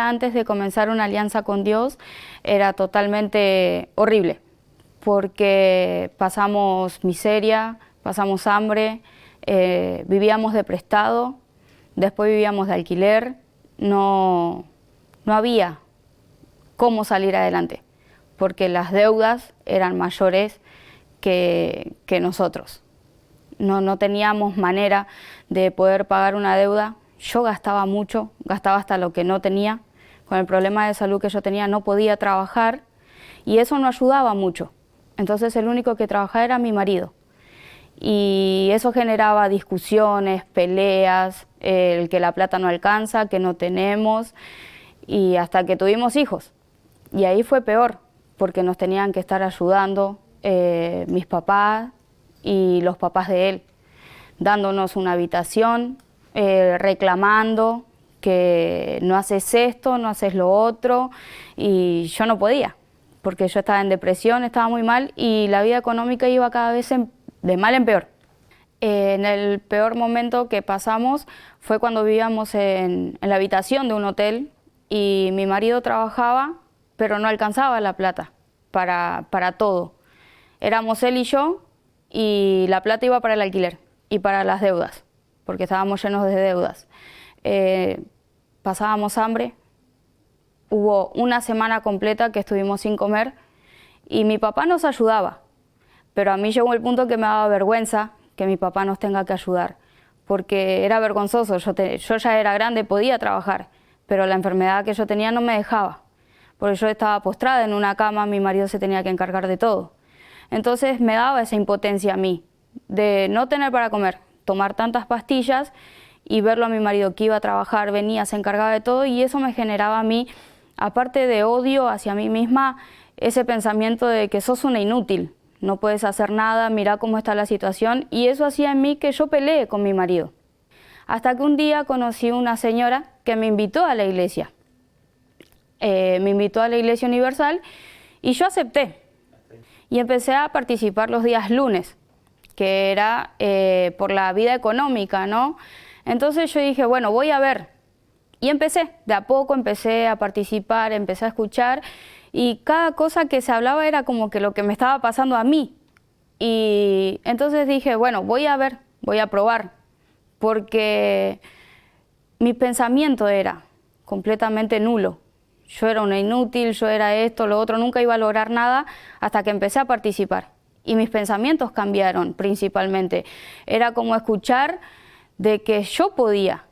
vida antes de comenzar una alianza con Dios era totalmente horrible, porque pasamos miseria, pasamos hambre, vivíamos de prestado, después vivíamos de alquiler, no había cómo salir adelante, porque las deudas eran mayores que nosotros. No teníamos manera de poder pagar una deuda. Yo gastaba mucho, gastaba hasta lo que no tenía. Con el problema de salud que yo tenía no podía trabajar y eso no ayudaba mucho. Entonces el único que trabajaba era mi marido. Y eso generaba discusiones, peleas, el que la plata no alcanza, que no tenemos, y hasta que tuvimos hijos. Y ahí fue peor, porque nos tenían que estar ayudando mis papás y los papás de él, dándonos una habitación, reclamando que no haces esto, no haces lo otro, y yo no podía, porque yo estaba en depresión, estaba muy mal, y la vida económica iba cada vez de mal en peor. En el peor momento que pasamos fue cuando vivíamos en la habitación de un hotel y mi marido trabajaba, pero no alcanzaba la plata para todo. Éramos él y yo y la plata iba para el alquiler y para las deudas, porque estábamos llenos de deudas. Pasábamos hambre, hubo una semana completa que estuvimos sin comer y mi papá nos ayudaba. Pero a mí llegó el punto que me daba vergüenza que mi papá nos tenga que ayudar, porque era vergonzoso. Yo ya era grande, podía trabajar, pero la enfermedad que yo tenía no me dejaba, porque yo estaba postrada en una cama, mi marido se tenía que encargar de todo. Entonces me daba esa impotencia a mí, de no tener para comer, tomar tantas pastillas y verlo a mi marido que iba a trabajar, venía, se encargaba de todo, y eso me generaba a mí, aparte de odio hacia mí misma, ese pensamiento de que sos una inútil. No puedes hacer nada, mira cómo está la situación, y eso hacía en mí que yo peleé con mi marido. Hasta que un día conocí una señora que me invitó a la iglesia. Me invitó a la Iglesia Universal y yo acepté. Y empecé a participar los días lunes, que era por la vida económica, ¿no? Entonces yo dije, bueno, voy a ver. Y empecé, de a poco empecé a participar, empecé a escuchar, y cada cosa que se hablaba era como que lo que me estaba pasando a mí. Y entonces dije, bueno, voy a ver, voy a probar, porque mi pensamiento era completamente nulo. Yo era una inútil, yo era esto, lo otro, nunca iba a lograr nada hasta que empecé a participar. Y mis pensamientos cambiaron principalmente. Era como escuchar de que yo podía.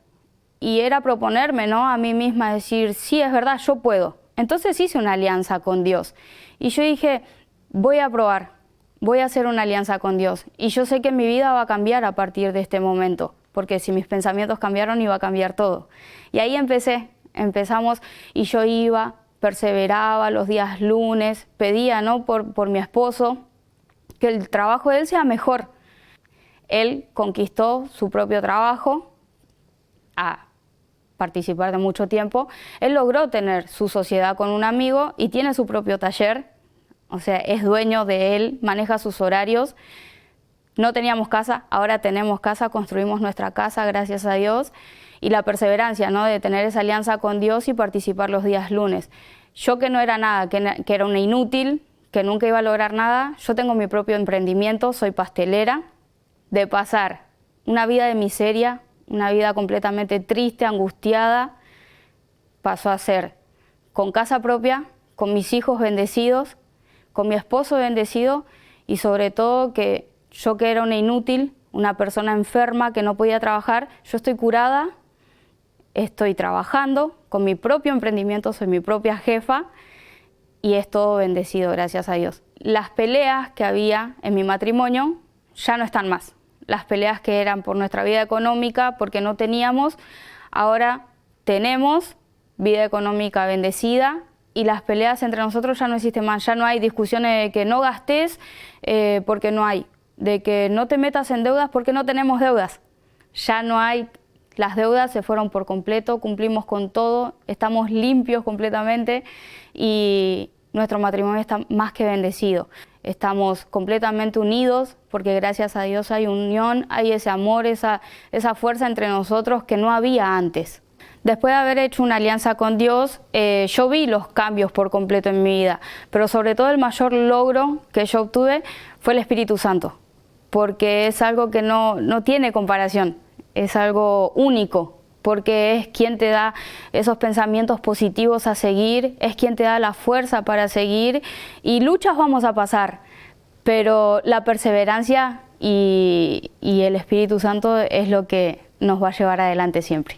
Y era proponerme, ¿no?, a mí misma, decir, sí, es verdad, yo puedo. Entonces hice una alianza con Dios. Y yo dije, voy a probar, voy a hacer una alianza con Dios. Y yo sé que mi vida va a cambiar a partir de este momento, porque si mis pensamientos cambiaron, iba a cambiar todo. Y ahí empezamos, y yo iba, perseveraba los días lunes, pedía, ¿no?, por mi esposo, que el trabajo de él sea mejor. Él conquistó su propio trabajo, a participar de mucho tiempo. Él logró tener su sociedad con un amigo y tiene su propio taller, o sea, es dueño de él, maneja sus horarios. No teníamos casa, ahora tenemos casa, construimos nuestra casa, gracias a Dios, y la perseverancia, ¿no?, de tener esa alianza con Dios y participar los días lunes. Yo, que no era nada, que era una inútil, que nunca iba a lograr nada, yo tengo mi propio emprendimiento, soy pastelera. De pasar una vida de miseria, una vida completamente triste, angustiada, pasó a ser con casa propia, con mis hijos bendecidos, con mi esposo bendecido, y sobre todo que yo, que era una inútil, una persona enferma que no podía trabajar, yo estoy curada, estoy trabajando con mi propio emprendimiento, soy mi propia jefa y es todo bendecido, gracias a Dios. Las peleas que había en mi matrimonio ya no están más. Las peleas que eran por nuestra vida económica, porque no teníamos, ahora tenemos vida económica bendecida, y las peleas entre nosotros ya no existen más. Ya no hay discusiones de que no gastes porque no hay, de que no te metas en deudas porque no tenemos deudas. Ya no hay, las deudas se fueron por completo, cumplimos con todo, estamos limpios completamente y nuestro matrimonio está más que bendecido. Estamos completamente unidos porque gracias a Dios hay unión, hay ese amor, esa fuerza entre nosotros que no había antes. Después de haber hecho una alianza con Dios, yo vi los cambios por completo en mi vida, pero sobre todo el mayor logro que yo obtuve fue el Espíritu Santo, porque es algo que no tiene comparación, es algo único, porque es quien te da esos pensamientos positivos a seguir, es quien te da la fuerza para seguir, y luchas vamos a pasar, pero la perseverancia y el Espíritu Santo es lo que nos va a llevar adelante siempre.